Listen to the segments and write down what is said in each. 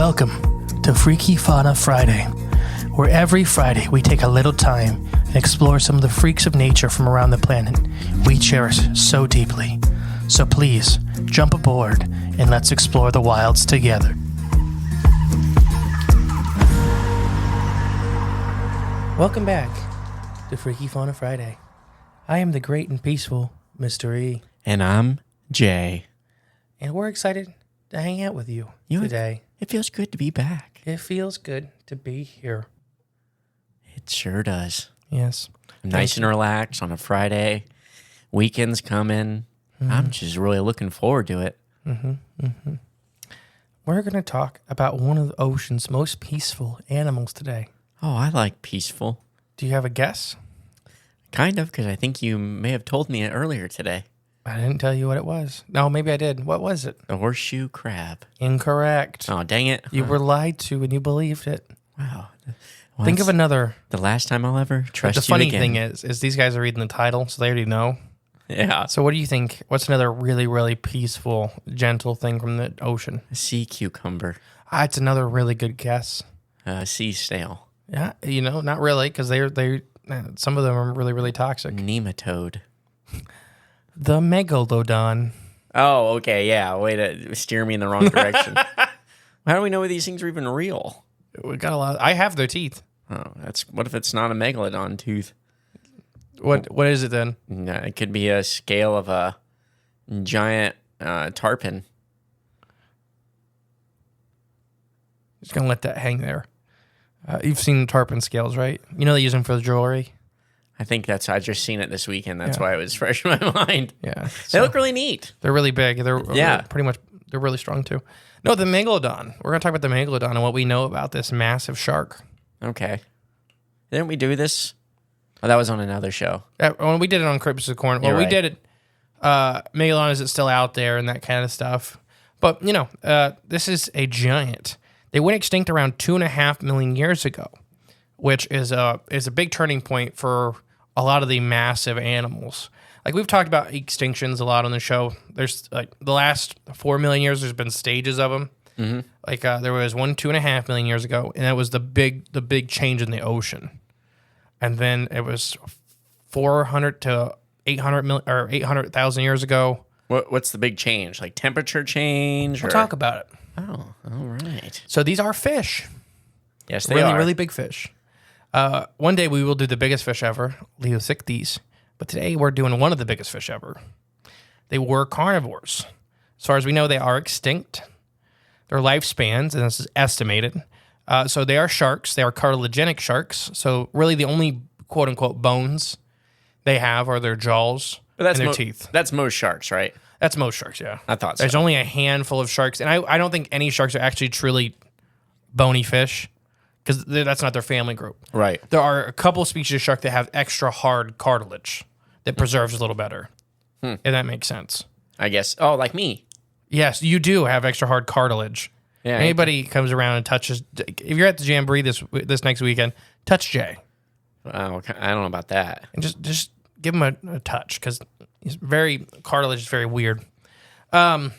Welcome to Freaky Fauna Friday, where every Friday we take a little time and explore some of the freaks of nature from around the planet we cherish so deeply. So please, jump aboard and let's explore the wilds together. Welcome back to Freaky Fauna Friday. I am the great and peaceful Mr. E. And I'm Jay. And we're excited to hang out with you today. It feels good to be back. It feels good to be here. It sure does. Yes. I'm nice and relaxed on a Friday. Weekend's coming. I'm just really looking forward to it. We're going to talk about one of the ocean's most peaceful animals today. Oh, I like peaceful. Do you have a guess? Kind of, because I think you may have told me it earlier today. I didn't tell you what it was. No, maybe I did. What was it? The horseshoe crab. Incorrect. Oh, dang it. You were lied to and you believed it. Wow. Think of another. The last time I'll ever trust you The funny again. thing is these guys are reading the title, so they already know. Yeah. So what do you think? What's another really, really peaceful, gentle thing from the ocean? A sea cucumber. It's another really good guess. Sea snail. Yeah, not really, because they some of them are really, really toxic. Nematode. The Megalodon. Oh, okay, yeah. Way to steer me in the wrong direction. How do we know these things are even real? We got a lot. I have their teeth. Oh, what if it's not a megalodon tooth? What is it then? No, it could be a scale of a giant tarpon. Just gonna let that hang there. You've seen tarpon scales, right? You know they use them for the jewelry. I think I just seen it this weekend. That's why it was fresh in my mind. Yeah, They look really neat. They're really big. They're they're really strong too. No, the Megalodon. We're gonna talk about the Megalodon and what we know about this massive shark. Okay. Didn't we do this? Oh, that was on another show. When we did it on Crips of Corn. Well, You're we right. did it. Megalodon, is it still out there and that kind of stuff? But this is a giant. They went extinct around 2.5 million years ago, which is a big turning point for a lot of the massive animals. Like we've talked about extinctions a lot on the show. There's like the last 4 million years, there's been stages of them. Mm-hmm. Like there was one 2.5 million years ago, and that was the big change in the ocean. And then it was 400 to 800,000 years ago. What's the big change? Like temperature change? We'll talk about it. Oh, all right. So these are fish. Yes, they really, are. really big fish. One day we will do the biggest fish ever, Leocyctes. But today we're doing one of the biggest fish ever. They were carnivores. As far as we know, they are extinct. Their lifespans, and this is estimated. So they are sharks. They are cartilagenic sharks. So really the only quote-unquote bones they have are their jaws and their teeth. That's most sharks, right? That's most sharks, yeah. I thought so. There's only a handful of sharks. And I don't think any sharks are actually truly bony fish because that's not their family group. Right. There are a couple species of shark that have extra hard cartilage that preserves a little better. If that makes sense. I guess. Oh, like me. Yes, you do have extra hard cartilage. Yeah. Anybody comes around and touches, if you're at the Jamboree this next weekend, touch Jay. Oh, I don't know about that. And just give him a touch because cartilage is very weird. That's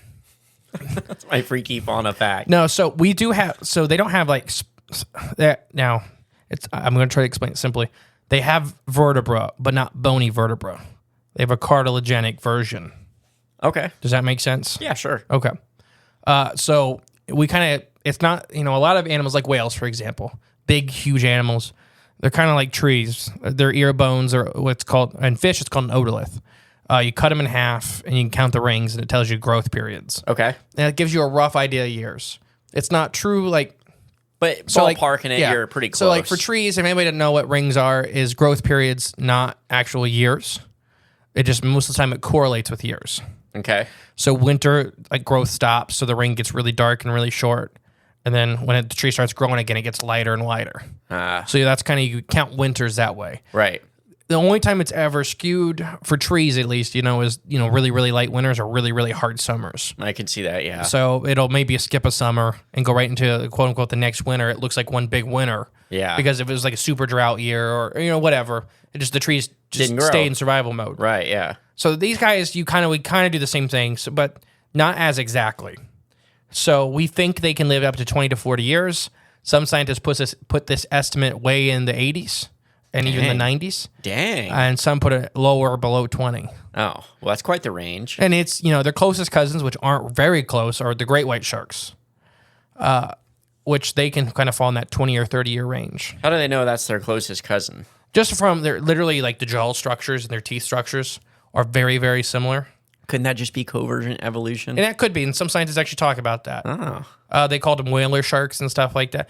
my freaky fauna fact. No, so we do have, so they don't have like, now, I'm going to try to explain it simply. They have vertebra, but not bony vertebra. They have a cartilagenic version. Okay. Does that make sense? Yeah, sure. Okay. So we kind of, it's not, a lot of animals like whales, for example, big, huge animals, they're kind of like trees. Their ear bones are what's called, in fish, it's called an otolith. You cut them in half and you can count the rings and it tells you growth periods. Okay. And it gives you a rough idea of years. It's not true, But so ballparking it, you're pretty close. So like for trees, if anybody doesn't know what rings are, is growth periods, not actual years. It just, most of the time it correlates with years. Okay. So winter, like growth stops, so the ring gets really dark and really short. And then when the tree starts growing again, it gets lighter and lighter. So that's kind of, you count winters that way. Right. The only time it's ever skewed, for trees at least, is, really, really light winters or really, really hard summers. I can see that, yeah. So it'll maybe skip a summer and go right into, quote unquote, the next winter. It looks like one big winter. Yeah. Because if it was like a super drought year or, whatever, the trees just Didn't grow. stay in survival mode. Right, yeah. So these guys, we kind of do the same thing, but not as exactly. So we think they can live up to 20 to 40 years. Some scientists put this estimate way in the 80s and even the 90s. Dang. And some put it lower, below 20. Oh, well, that's quite the range. And it's, their closest cousins, which aren't very close, are the great white sharks, which they can kind of fall in that 20 or 30-year range. How do they know that's their closest cousin? Just from their, literally, like the jaw structures and their teeth structures are very, very similar. Couldn't that just be convergent evolution? And that could be, and some scientists actually talk about that. Oh. They called them whaler sharks and stuff like that.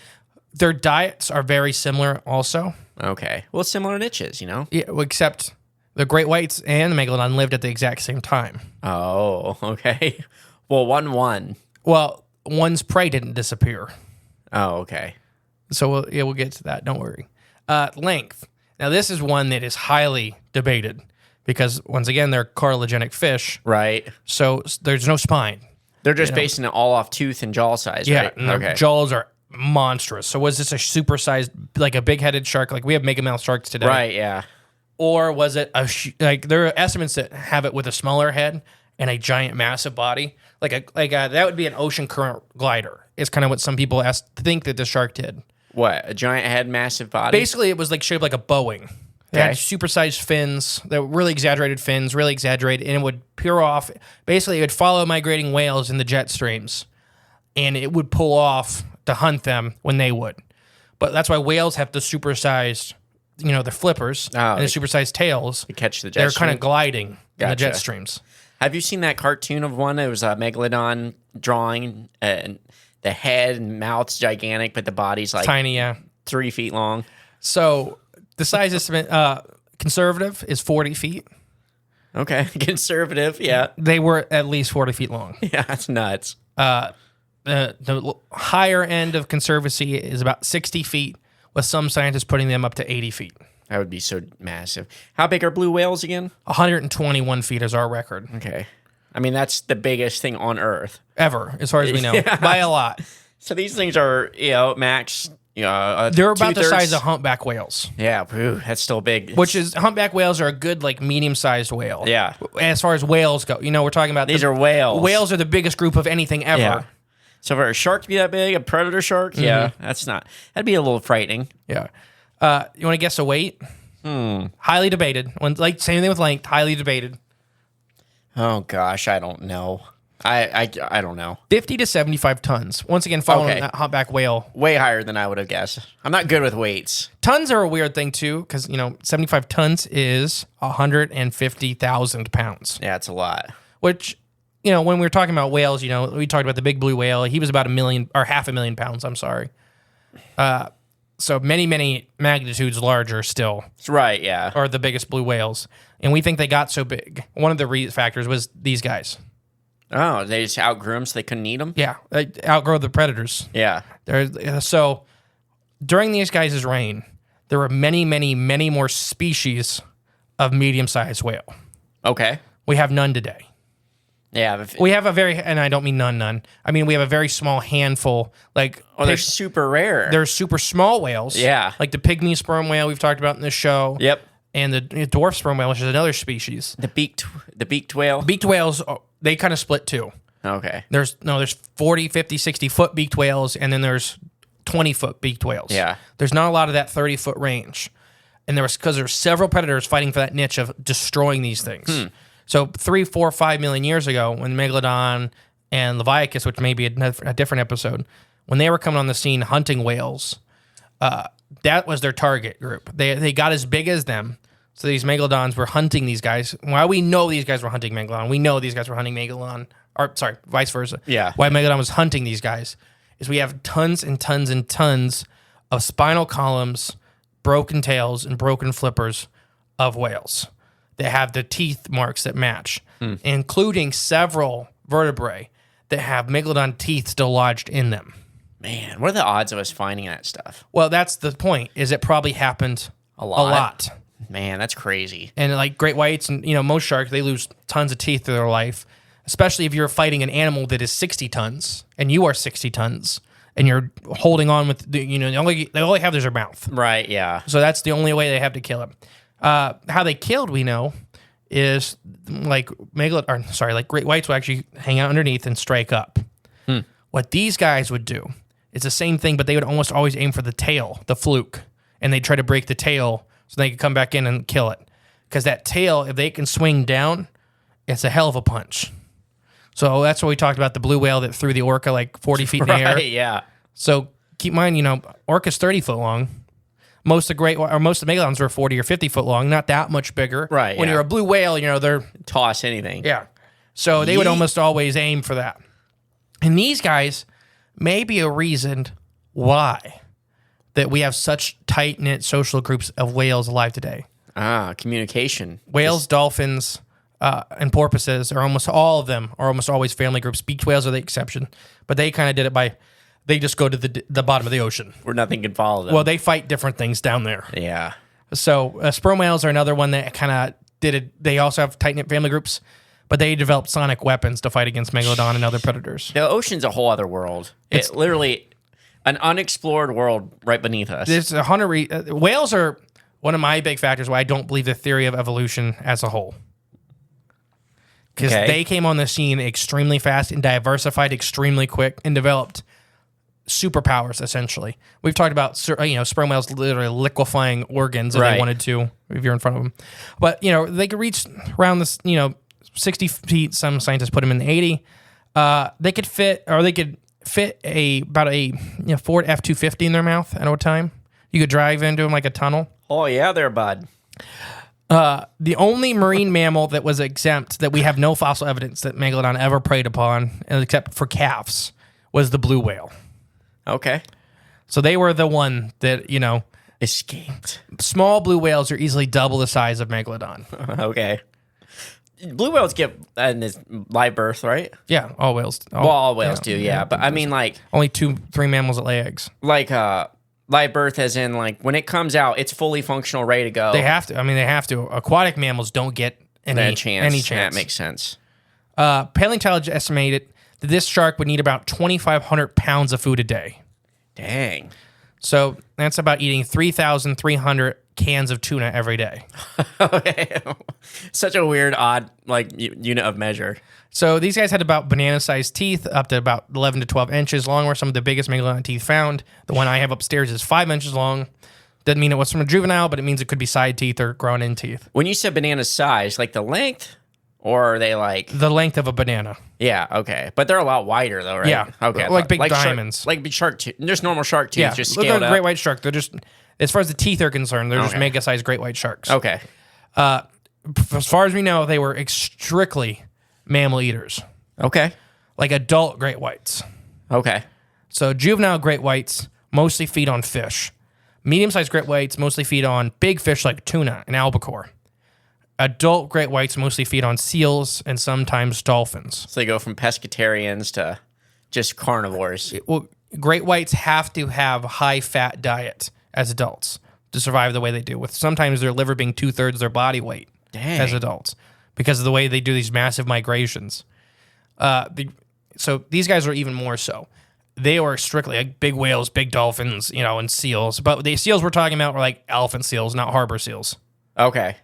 Their diets are very similar also. Okay. Well, similar niches, Yeah, except the great whites and the megalodon lived at the exact same time. Oh, okay. Well, one won. Well, one's prey didn't disappear. Oh, okay. So we'll get to that. Don't worry. Length. Now, this is one that is highly debated because, once again, they're cartilagenic fish. Right. So there's no spine. They're just basing it all off tooth and jaw size, right? Yeah, and their jaws are monstrous. So was this a supersized, like a big-headed shark? Like we have megamouth sharks today. Right, yeah. Or was it like there are estimates that have it with a smaller head and a giant, massive body? That would be an ocean current glider. Is kind of what some people think that the shark did. What, a giant head, massive body? Basically, it was like shaped like a Boeing. It had supersized fins, that were really exaggerated fins, really exaggerated, and it would peer off. Basically, it would follow migrating whales in the jet streams, and it would pull off to hunt them when they would. But that's why whales have the supersized, the flippers and the supersized tails. To catch the jet They're stream. kind of gliding in the jet Gotcha. streams. Have you seen that cartoon of one? It was a Megalodon drawing, and the head and mouth's gigantic, but the body's like Tiny, yeah. 3 feet long. So the size estimate, conservative, is 40 feet. Okay, conservative, yeah. They were at least 40 feet long. Yeah, that's nuts. The higher end of conservancy is about 60 feet, with some scientists putting them up to 80 feet. That would be so massive. How big are blue whales again? 121 feet is our record. Okay. I mean, that's the biggest thing on Earth. Ever, as far as we know. By a lot. So these things are, max, They're about the size of humpback whales. Yeah, that's still big. Which is, humpback whales are a good, medium-sized whale. Yeah. As far as whales go. We're talking about... These are whales. Whales are the biggest group of anything ever. Yeah. So for a shark to be that big, a predator shark, that'd be a little frightening. Yeah. You want to guess a weight? Highly debated. Same thing with length, highly debated. Oh, gosh, I don't know. I don't know. 50 to 75 tons. Once again, following that humpback whale. Way higher than I would have guessed. I'm not good with weights. Tons are a weird thing, too, because, 75 tons is 150,000 pounds. Yeah, it's a lot. Which, when we were talking about whales, we talked about the big blue whale. He was about 1 million, or 500,000 pounds, I'm sorry. So many, many magnitudes larger still. Right, yeah. Are the biggest blue whales. And we think they got so big. One of the factors was these guys. Oh, they just outgrew them so they couldn't eat them? Yeah, they outgrow the predators. Yeah. So during these guys' reign, there were many, many, many more species of medium-sized whale. Okay. We have none today. Yeah. We have and I don't mean none. I mean, we have a very small handful. They're super rare. They're super small whales. Yeah. Like the pygmy sperm whale we've talked about in this show. Yep. And the dwarf sperm whale, which is another species. The beaked whale? Beaked whales, they kind of split too. Okay. There's 40, 50, 60-foot beaked whales, and then there's 20-foot beaked whales. Yeah. There's not a lot of that 30-foot range. And because there's several predators fighting for that niche of destroying these things. So 3, 4, 5 million years ago, when Megalodon and Leviathan, which may be a different episode, when they were coming on the scene hunting whales, that was their target group. They got as big as them. So these megalodons were hunting these guys. Why we know these guys were hunting megalodon, we know these guys were hunting megalodon, or sorry, vice versa. Yeah. Why megalodon was hunting these guys is we have tons and tons and tons of spinal columns, broken tails, and broken flippers of whales that have the teeth marks that match, including several vertebrae that have megalodon teeth still lodged in them. Man, what are the odds of us finding that stuff? Well, that's the point, is it probably happened a lot. Man, that's crazy. And like great whites and, most sharks, they lose tons of teeth through their life, especially if you're fighting an animal that is 60 tons and you are 60 tons and you're holding on with, they only have their mouth. Right, yeah. So that's the only way they have to kill him. How they killed, we know, is like great whites will actually hang out underneath and strike up. What these guys would do is the same thing, but they would almost always aim for the tail, the fluke, and they'd try to break the tail so they could come back in and kill it. Because that tail, if they can swing down, it's a hell of a punch. So that's what we talked about, the blue whale that threw the orca like 40 feet in the air. Right, yeah. So keep in mind, orca's 30 foot long. Most of the megalodons are 40 or 50 foot long, not that much bigger. Right, When yeah. you're a blue whale, they're... Toss anything. Yeah. So they would Yeet. almost always aim for that. And these guys may be a reason why that we have such tight-knit social groups of whales alive today. Communication. Whales, dolphins, and porpoises are almost all of them are almost always family groups. Beach whales are the exception, but they kind of did it by they just go to the bottom of the ocean where nothing can follow them. Well, they fight different things down there. Yeah. So sperm whales are another one that kind of did it. They also have tight knit family groups, but they developed sonic weapons to fight against megalodon and other predators. The ocean's a whole other world. It's literally an unexplored world right beneath us. There's whales are one of my big factors why I don't believe the theory of evolution as a whole. Because they came on the scene extremely fast and diversified extremely quick and developed superpowers, essentially. We've talked about, sperm whales literally liquefying organs if they wanted to, if you're in front of them. But, they could reach around this, 60 feet. Some scientists put them in the 80. They could fit about a Ford F-250 in their mouth at a time. You could drive into them like a tunnel. Oh, yeah, there, bud. The only marine mammal that was exempt, that we have no fossil evidence that Megalodon ever preyed upon, except for calves, was the blue whale. Okay. So they were the one that, escaped. Small blue whales are easily double the size of Megalodon. Okay. Blue whales get in this live birth, right? Yeah, all whales. All whales do, yeah. But I mean, like... Only 2-3 mammals that lay eggs. Like, live birth as in, like, when it comes out, it's fully functional, ready to go. They have to. They have to. Aquatic mammals don't get any chance. That makes sense. Paleontologists estimated that this shark would need about 2,500 pounds of food a day. Dang. So that's about eating 3,300 cans of tuna every day. Okay. Such a weird, odd, unit of measure. So these guys had about banana-sized teeth, up to about 11 to 12 inches long, were some of the biggest megalodon teeth found. The one I have upstairs is 5 inches long. Doesn't mean it was from a juvenile, but it means it could be side teeth or grown-in teeth. When you said banana size, like the length, or are they like... The length of a banana. Yeah, okay. But they're a lot wider, though, right? Yeah. Okay. Like big diamonds. Shark tooth. Just normal shark teeth, just look scaled at a up. great white shark. They're just, as far as the teeth are concerned, they're just mega-sized great white sharks. Okay. As far as we know, they were strictly mammal eaters. Okay. Like adult great whites. Okay. So juvenile great whites mostly feed on fish. Medium-sized great whites mostly feed on big fish like tuna and albacore. Adult great whites mostly feed on seals and sometimes dolphins. So they go from pescatarians to just carnivores. Well, great whites have to have a high-fat diet as adults to survive the way they do, with sometimes their liver being 2/3 their body weight as adults because of the way they do these massive migrations. So these guys are even more so. They are strictly like big whales, big dolphins, and seals. But the seals we're talking about were like elephant seals, not harbor seals. Okay.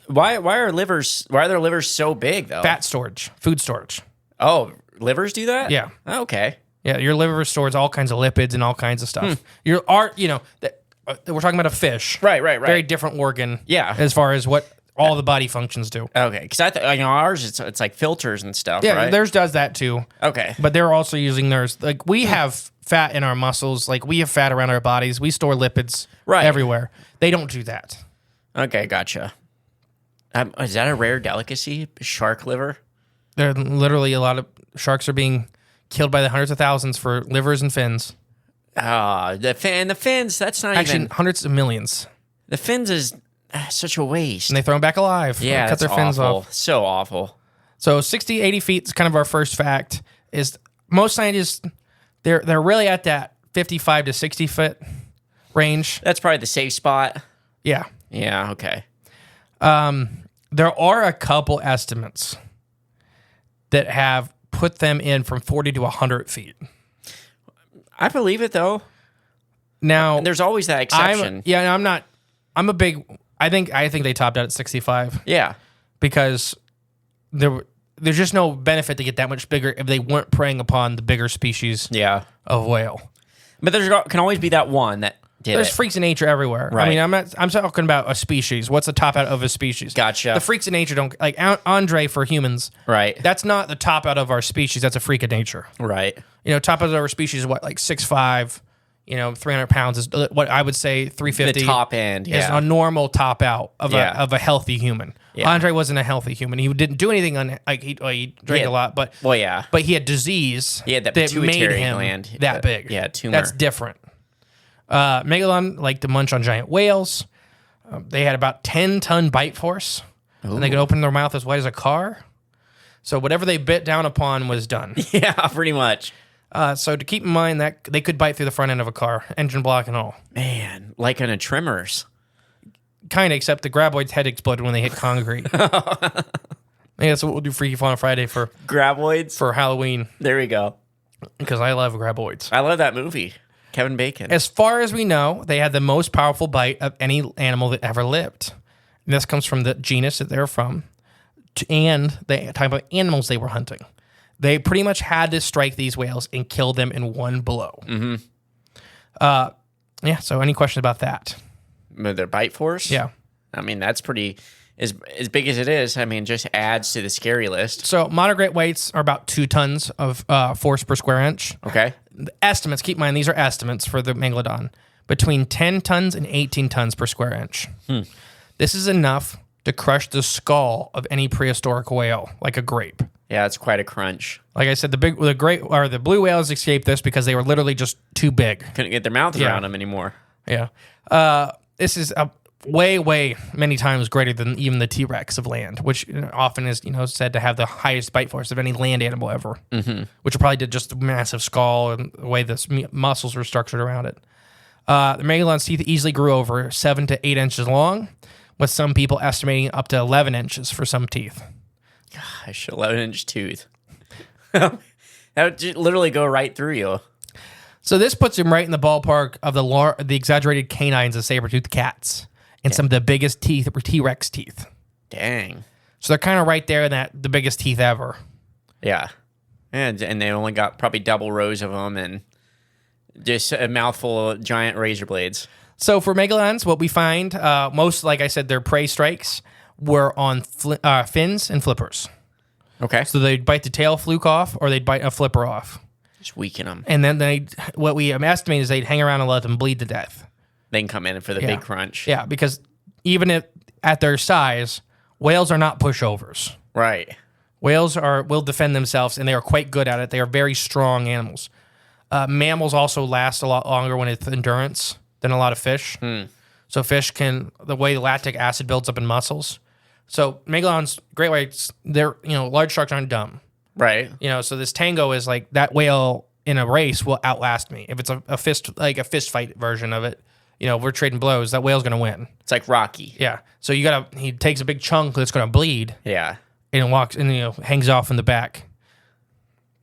Why are their livers so big though? Fat storage, food storage. Oh, livers do that? Yeah. Okay. Yeah, your liver stores all kinds of lipids and all kinds of stuff. We're talking about a fish. Right. Very different organ. Yeah. As far as what all the body functions do. Okay, because I thought ours it's like filters and stuff. Yeah, right? theirs does that too. Okay. But they're also using theirs. Like we have fat in our muscles. Like we have fat around our bodies. We store lipids everywhere. They don't do that. Okay, gotcha. Is that a rare delicacy? Shark liver? There literally a lot of sharks are being killed by the hundreds of thousands for livers and fins. The fins. That's not Actually, even hundreds of millions. the fins is such a waste. And they throw them back alive. Yeah, cut their fins off. So awful. So 60, 80 feet is kind of our first fact. Is most scientists they're really at that 55 to 60 foot range. That's probably the safe spot. Yeah. Yeah. Okay. There are a couple estimates that have put them in from 40 to 100 feet. I believe it though. Now There's always that exception. I'm a big. I think they topped out at 65. Yeah. Because there's just no benefit to get that much bigger if they weren't preying upon the bigger species of whale. But there can always be that one that did There's it. freaks of nature everywhere. Right. I mean, I'm talking about a species. What's the top out of a species? Gotcha. The freaks of nature don't, like Andre for humans. Right. That's not the top out of our species. That's a freak of nature. Right. Top out of our species is what, like 6'5", 300 pounds is what I would say 350. The top end, is a normal top out of a healthy human. Yeah. Andre wasn't a healthy human. He didn't do anything he drank a lot, but but he had disease. He had that made pituitary him gland that big. Yeah, tumor. That's different. Megalodon liked to munch on giant whales. They had about 10-ton bite force, and they could open their mouth as wide as a car. So whatever they bit down upon was done. Yeah, pretty much. So to keep in mind that they could bite through the front end of a car, engine block and all. Man, like on a Tremors. Kind of, except the graboid's head exploded when they hit concrete. Yeah, that's what we'll do Freaky Fauna Friday for Graboids? for Halloween, There we go. because I love graboids. I love that movie. Kevin Bacon. As far as we know, they had the most powerful bite of any animal that ever lived. And this comes from the genus that they're from, and the type of animals they were hunting. They pretty much had to strike these whales and kill them in one blow. Mm-hmm. So any questions about that? Their bite force? Yeah. I mean, that's pretty... As big as it is, I mean, just adds to the scary list. So modern great whites are about 2 tons of force per square inch. Okay. The estimates, keep in mind, these are estimates for the Megalodon, between 10 tons and 18 tons per square inch. This is enough to crush the skull of any prehistoric whale, like a grape. Yeah, it's quite a crunch. Like I said, the blue whales escaped this because they were literally just too big. Couldn't get their mouth around them anymore. Yeah. This is a way many times greater than even the T-Rex of land, which often is said to have the highest bite force of any land animal ever, which probably did just a massive skull and the way the muscles were structured around it. The Megalodon's teeth easily grew over 7 to 8 inches long, with some people estimating up to 11 inches for some teeth. Gosh, 11-inch tooth. That would literally go right through you. So this puts him right in the ballpark of the exaggerated canines of saber-toothed cats and some of the biggest teeth were T-Rex teeth. Dang. So they're kind of right there in the biggest teeth ever. Yeah. And they only got probably double rows of them and just a mouthful of giant razor blades. So for Megalodons, what we find, most, like I said, their prey strikes were on fins and flippers. Okay. So they'd bite the tail fluke off or they'd bite a flipper off. Just weaken them. And then what we estimate is they'd hang around and let them bleed to death. They can come in for the big crunch. Yeah, because even at their size, whales are not pushovers. Right. Whales will defend themselves, and they are quite good at it. They are very strong animals. Mammals also last a lot longer when it's endurance than a lot of fish. So fish the way the lactic acid builds up in muscles. So Megalodons, great whites, they're, large sharks aren't dumb. Right. So this tango is like that whale in a race will outlast me. If it's a fist fight version of it, we're trading blows, that whale's going to win. It's like Rocky. Yeah. So he takes a big chunk that's going to bleed. Yeah. And walks and hangs off in the back.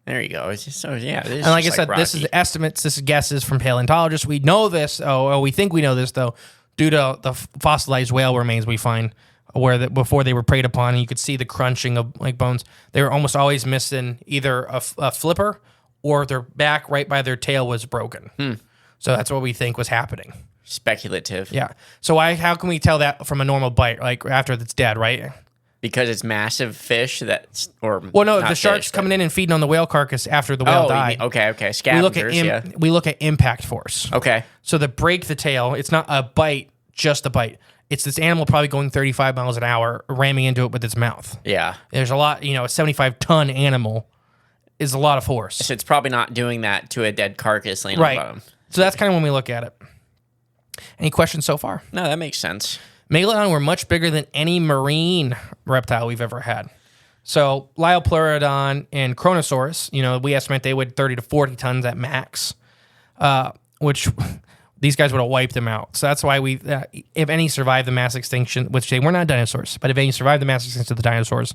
There you go. It's just so And like I said, this is estimates, this is guesses from paleontologists. We know this, we think we know this though, due to the fossilized whale remains we find, where before they were preyed upon, and you could see the crunching of like bones. They were almost always missing either a flipper or their back right by their tail was broken. So that's what we think was happening. Speculative. Yeah. So how can we tell that from a normal bite, like after it's dead, right? Because it's massive fish the shark's coming in and feeding on the whale carcass after the whale died. Okay. Scavengers, we look at impact force. Okay. So to break the tail, it's not a bite, just a bite. It's this animal probably going 35 miles an hour, ramming into it with its mouth. Yeah. There's a lot, a 75-ton animal is a lot of force. So it's probably not doing that to a dead carcass laying on the bottom. So that's kind of when we look at it. Any questions so far? No, that makes sense. Megalodon were much bigger than any marine reptile we've ever had. So Liopleurodon and Kronosaurus, we estimate they would 30 to 40 tons at max, which these guys would have wiped them out. So that's why if any survived the mass extinction, which they were not dinosaurs, but if any survived the mass extinction of the dinosaurs,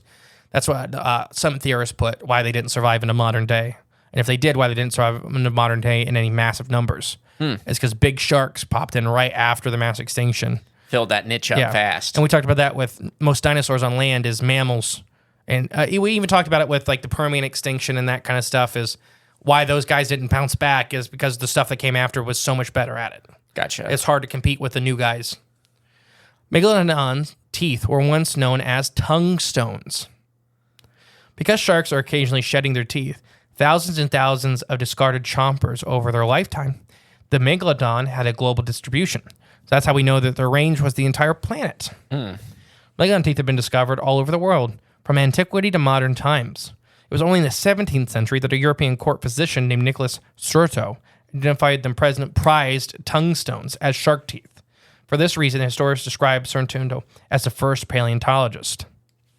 that's what some theorists put why they didn't survive in a modern day. And if they did, why they didn't survive in the modern day in any massive numbers. It's because big sharks popped in right after the mass extinction. Filled that niche up fast. And we talked about that with most dinosaurs on land is mammals And we even talked about it with like the Permian extinction and that kind of stuff is why those guys didn't bounce back is because the stuff that came after was so much better at it. Gotcha. It's hard to compete with the new guys. Megalodon's teeth were once known as tongue stones. Because sharks are occasionally shedding their teeth, thousands and thousands of discarded chompers over their lifetime, the Megalodon had a global distribution. So that's how we know that their range was the entire planet. Megalodon teeth have been discovered all over the world, from antiquity to modern times. It was only in the 17th century that a European court physician named Nicholas Serto identified them prized tongue stones as shark teeth. For this reason, historians describe Serto as the first paleontologist.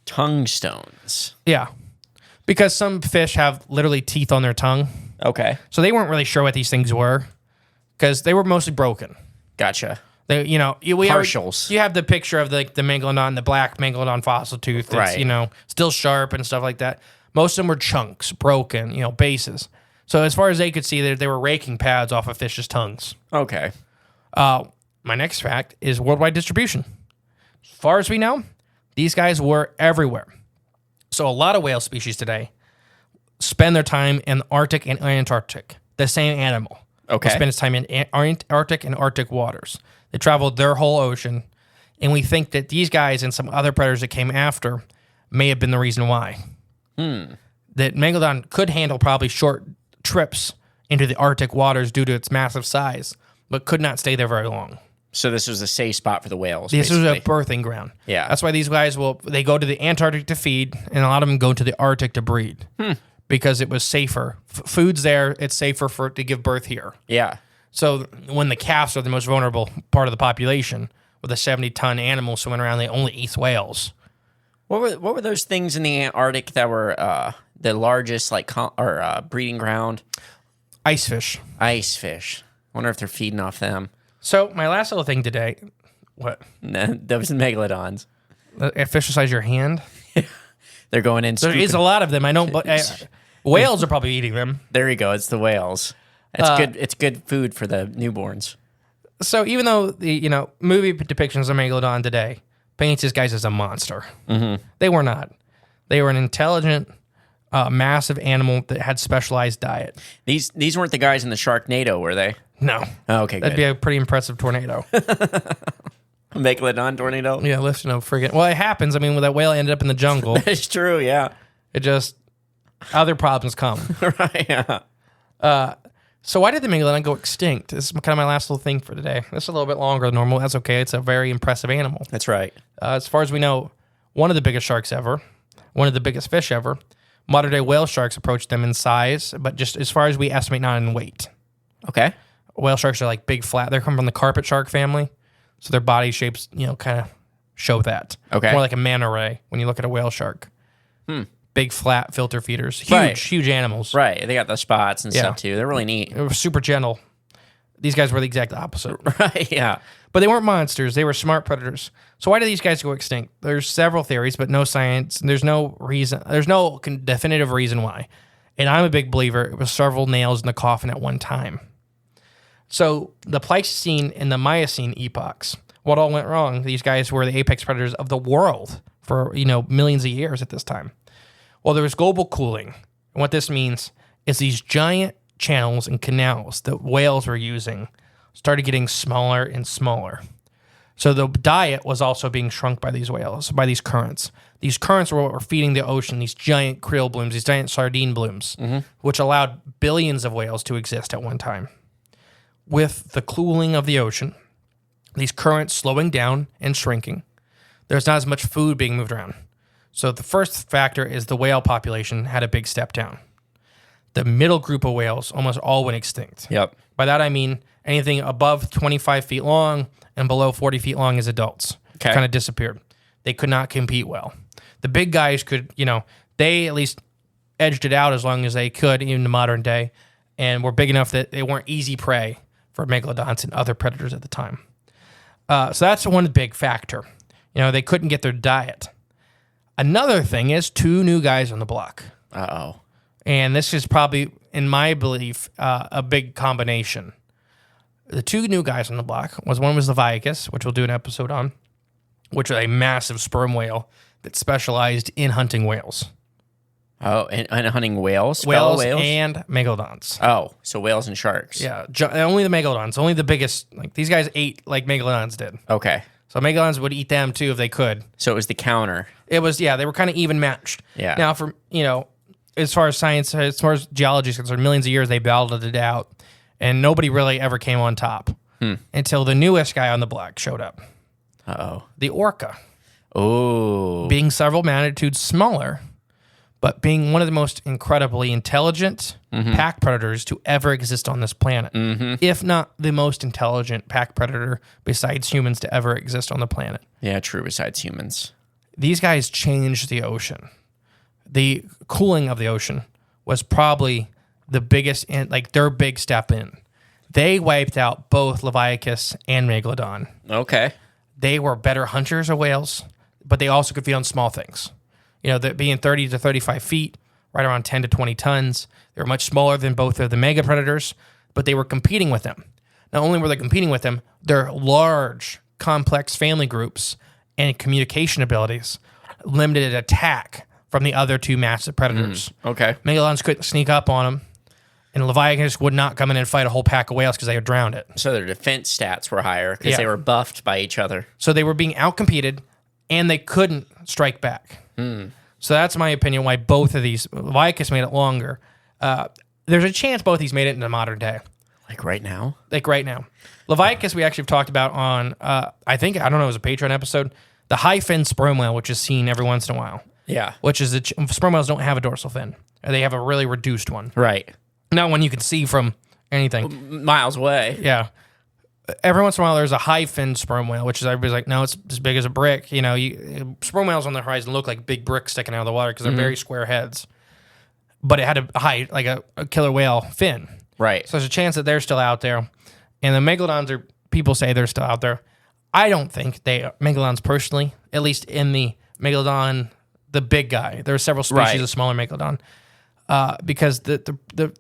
Tongue stones. Yeah. Because some fish have literally teeth on their tongue. Okay. So they weren't really sure what these things were because they were mostly broken. Gotcha. They, Partials. You have the picture of the Megalodon, the black Megalodon fossil tooth that's, Right. Still sharp and stuff like that. Most of them were chunks, broken, bases. So as far as they could see, they were raking pads off of fish's tongues. Okay. My next fact is worldwide distribution. As far as we know, these guys were everywhere. So a lot of whale species today spend their time in the Arctic and Antarctic. The same animal. Okay. Spend its time in Arctic and Arctic waters. They traveled their whole ocean, and we think that these guys and some other predators that came after may have been the reason why. That Megalodon could handle probably short trips into the Arctic waters due to its massive size, but could not stay there very long. So this was a safe spot for the whales. This was basically. a birthing ground. Yeah. That's why these guys they go to the Antarctic to feed, and a lot of them go to the Arctic to breed because it was safer. Food's there; it's safer to give birth here. Yeah. So when the calves are the most vulnerable part of the population, with a 70-ton animal swimming around, they only eat whales. What were those things in the Antarctic that were the largest breeding ground? Ice fish. Ice fish. Wonder if they're feeding off them. So my last little thing today, what? Those megalodons. A fish the size of your hand? They're going in. There is a lot of them. I know, but whales are probably eating them. There you go. It's the whales. It's good. It's good food for the newborns. So even though the movie depictions of Megalodon today paints these guys as a monster, they were not. They were an intelligent, massive animal that had specialized diet. These weren't the guys in the Sharknado, were they? No. Oh, okay, That'd good. be a pretty impressive tornado. Megalodon tornado? Yeah, lifting a friggin'. Well, it happens. I mean, when that whale ended up in the jungle, That's true, yeah. it just, other problems come. Right, yeah. So why did the Megalodon go extinct? This is kind of my last little thing for today. This is a little bit longer than normal. That's okay. It's a very impressive animal. That's right. As far as we know, one of the biggest sharks ever, one of the biggest fish ever. Modern day whale sharks approach them in size, but just as far as we estimate, not in weight. Okay. Whale sharks are like big, flat. They come from the carpet shark family, so their body shapes, kind of show that. Okay. More like a manta ray when you look at a whale shark. Big, flat filter feeders. Huge, Right. huge animals. Right. They got the spots and Yeah. stuff too. They're really neat. They were super gentle. These guys were the exact opposite. Right, yeah. But they weren't monsters. They were smart predators. So why did these guys go extinct? There's several theories, but no science. There's no reason. There's no definitive reason why. And I'm a big believer it was several nails in the coffin at one time. So the Pleistocene and the Miocene epochs, what all went wrong? These guys were the apex predators of the world for millions of years at this time. Well, there was global cooling. And what this means is these giant channels and canals that whales were using started getting smaller and smaller. So the diet was also being shrunk by these whales, by these currents. These currents were what were feeding the ocean, these giant krill blooms, these giant sardine blooms, which allowed billions of whales to exist at one time. With the cooling of the ocean, these currents slowing down and shrinking, there's not as much food being moved around. So the first factor is the whale population had a big step down. The middle group of whales almost all went extinct. Yep. By that I mean anything above 25 feet long and below 40 feet long as adults. Okay. Kind of disappeared. They could not compete well. The big guys could, they at least edged it out as long as they could in the modern day and were big enough that they weren't easy prey for megalodons and other predators at the time. So that's one big factor. They couldn't get their diet. Another thing is two new guys on the block. Uh-oh. And this is probably, in my belief, a big combination. The two new guys on the block one was the Viacus, which we'll do an episode on, which is a massive sperm whale that specialized in hunting whales. Oh, and hunting whales? Whales Whales and megalodons. Oh, so whales and sharks. Yeah, only the megalodons. Only the biggest. Like these guys ate like megalodons did. Okay. So megalodons would eat them too if they could. So it was the counter. It was, they were kind of even matched. Yeah. Now, for, as far as science, as far as geology is concerned, millions of years they battled it out, and nobody really ever came on top until the newest guy on the block showed up. Uh-oh. The orca. Oh. Being several magnitudes smaller, but being one of the most incredibly intelligent pack predators to ever exist on this planet. If not the most intelligent pack predator besides humans to ever exist on the planet. Yeah, true, besides humans. These guys changed the ocean. The cooling of the ocean was probably the biggest, their big step in. They wiped out both Leviathan and Megalodon. Okay. They were better hunters of whales, but they also could feed on small things. Being 30 to 35 feet, right around 10 to 20 tons. They were much smaller than both of the mega predators, but they were competing with them. Not only were they competing with them, their large, complex family groups and communication abilities limited attack from the other two massive predators. Okay. Megalodons couldn't sneak up on them, and Leviathans would not come in and fight a whole pack of whales because they would drown it. So their defense stats were higher because they were buffed by each other. So they were being outcompeted, and they couldn't strike back. So that's my opinion why both of these, Leviathan made it longer. There's a chance both these made it into modern day. Like right now? Leviathan we actually have talked about on, I don't know, it was a Patreon episode, the high fin sperm whale, which is seen every once in a while. Yeah. Which is, sperm whales don't have a dorsal fin. They have a really reduced one. Right. Not one you can see from anything. Miles away. Yeah. Every once in a while, there's a high fin sperm whale, which is everybody's like, no, it's as big as a brick. Sperm whales on the horizon look like big bricks sticking out of the water because they're very square heads. But it had a high, like a killer whale fin. Right. So there's a chance that they're still out there. And the megalodons people say they're still out there. I don't think they are. Megalodons personally, at least in the megalodon, the big guy. There are several species of smaller megalodon. Because the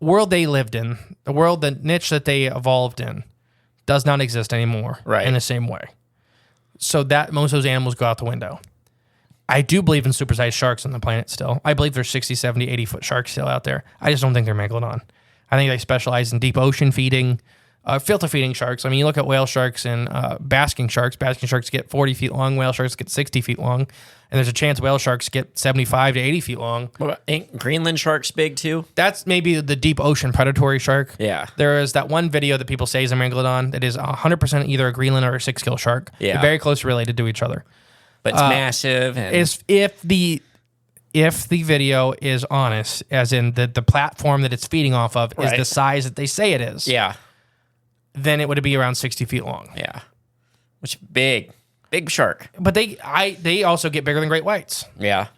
world they lived in, the niche that they evolved in, does not exist anymore in the same way. So that most of those animals go out the window. I do believe in supersized sharks on the planet still. I believe there's 60, 70, 80-foot sharks still out there. I just don't think they're megalodon. I think they specialize in deep ocean feeding, filter feeding sharks. I mean, you look at whale sharks and basking sharks. Basking sharks get 40 feet long. Whale sharks get 60 feet long. And there's a chance whale sharks get 75 to 80 feet long. Ain't Greenland sharks big too? That's maybe the deep ocean predatory shark. Yeah. There is that one video that people say is a megalodon that is 100% either a Greenland or a 6-gill shark. Yeah. They're very closely related to each other. But it's massive. And If the video is honest, as in the platform that it's feeding off of is the size that they say it is, then it would be around 60 feet long. Yeah. Which big shark. But they also get bigger than great whites. Yeah.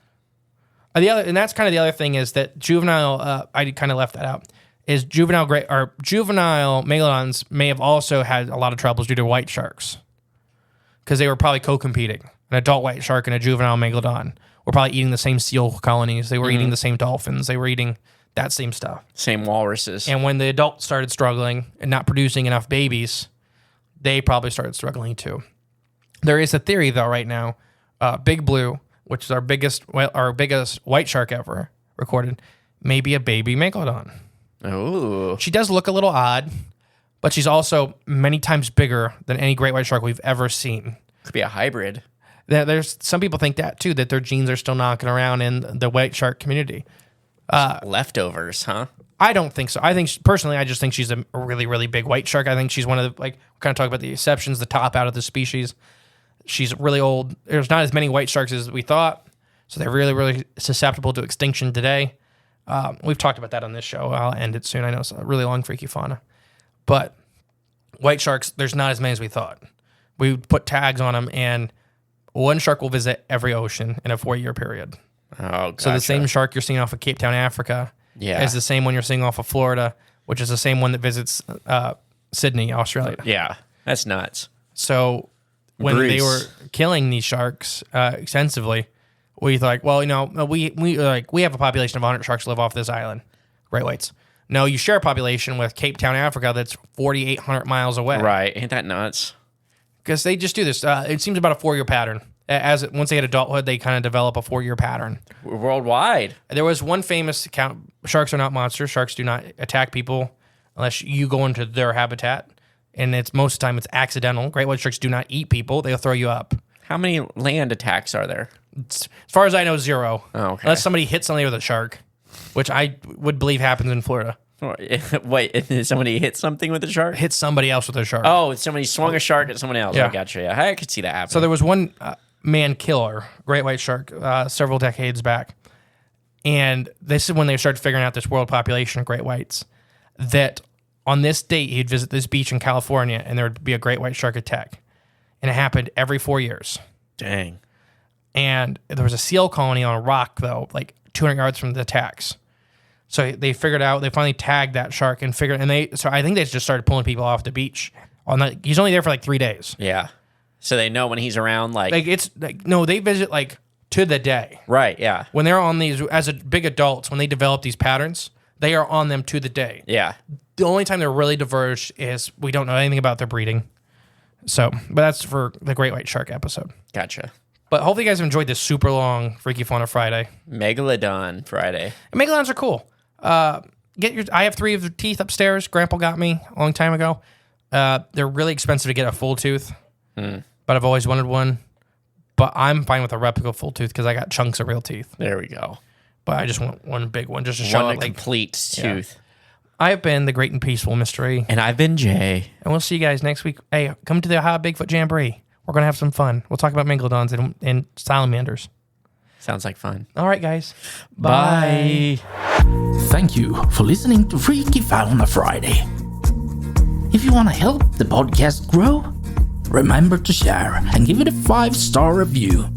And that's kind of the other thing is that juvenile, I kind of left that out, is juvenile megalodons may have also had a lot of troubles due to white sharks because they were probably co-competing. An adult white shark and a juvenile megalodon were probably eating the same seal colonies. They were eating the same dolphins. They were eating that same stuff. Same walruses. And when the adults started struggling and not producing enough babies, they probably started struggling too. There is a theory though right now, Big Blue, which is our biggest white shark ever recorded, may be a baby megalodon. Oh. She does look a little odd, but she's also many times bigger than any great white shark we've ever seen. Could be a hybrid. There's some people think that too, that their genes are still knocking around in the white shark community. Leftovers, huh? I don't think so. I just think she's a really, really big white shark. I think she's one of the, we kind of talk about the exceptions, the top out of the species. She's really old. There's not as many white sharks as we thought, so they're really, really susceptible to extinction today. We've talked about that on this show. I'll end it soon. I know it's a really long, freaky fauna. But white sharks, there's not as many as we thought. We put tags on them, and one shark will visit every ocean in a 4-year period. Oh, gotcha. So the same shark you're seeing off of Cape Town, Africa, is the same one you're seeing off of Florida, which is the same one that visits Sydney, Australia. Yeah, that's nuts. So when they were killing these sharks extensively, we thought, well, we have a population of 100 sharks live off this island, great whites. No, you share a population with Cape Town, Africa, that's 4,800 miles away. Right, ain't that nuts? because they just do this. It seems about a 4-year pattern. Once they hit adulthood, they kind of develop a 4-year pattern. Worldwide. There was one famous account. Sharks are not monsters. Sharks do not attack people unless you go into their habitat. And most of the time it's accidental. Great white sharks do not eat people. They'll throw you up. How many land attacks are there? As far as I know, 0. Oh, okay. Unless somebody hits somebody with a shark, which I would believe happens in Florida. Wait, did somebody hit something with a shark? Hit somebody else with a shark. Oh, somebody swung a shark at someone else. Yeah. I gotcha. Yeah, I could see that happen. So there was one man killer, great white shark, several decades back. And this is when they started figuring out this world population of great whites, that on this date, he'd visit this beach in California and there would be a great white shark attack. And it happened every 4 years. Dang. And there was a seal colony on a rock, though, like 200 yards from the attacks. So they figured out, they finally tagged that shark so I think they just started pulling people off the beach. He's only there for like 3 days. Yeah. So they know when he's around, no, they visit like to the day. Right, yeah. When they're on these, as big adults, when they develop these patterns, they are on them to the day. Yeah. The only time they're really diverged is we don't know anything about their breeding. So, but that's for the Great White Shark episode. Gotcha. But hopefully you guys have enjoyed this super long Freaky Fauna Friday. Megalodon Friday. And Megalodons are cool. I have 3 of the teeth upstairs. Grandpa got me a long time ago. They're really expensive to get a full tooth, but I've always wanted one. But I'm fine with a replica full tooth because I got chunks of real teeth. There we go. But I just want one big one just to show One it. complete tooth. I have been the great and peaceful mystery. And I've been Jay. And we'll see you guys next week. Hey, come to the Ohio Bigfoot Jamboree. We're going to have some fun. We'll talk about Megalodons and salamanders. Sounds like fun. All right, guys. Bye. Thank you for listening to Freaky Fauna Friday. If you want to help the podcast grow, remember to share and give it a 5-star review.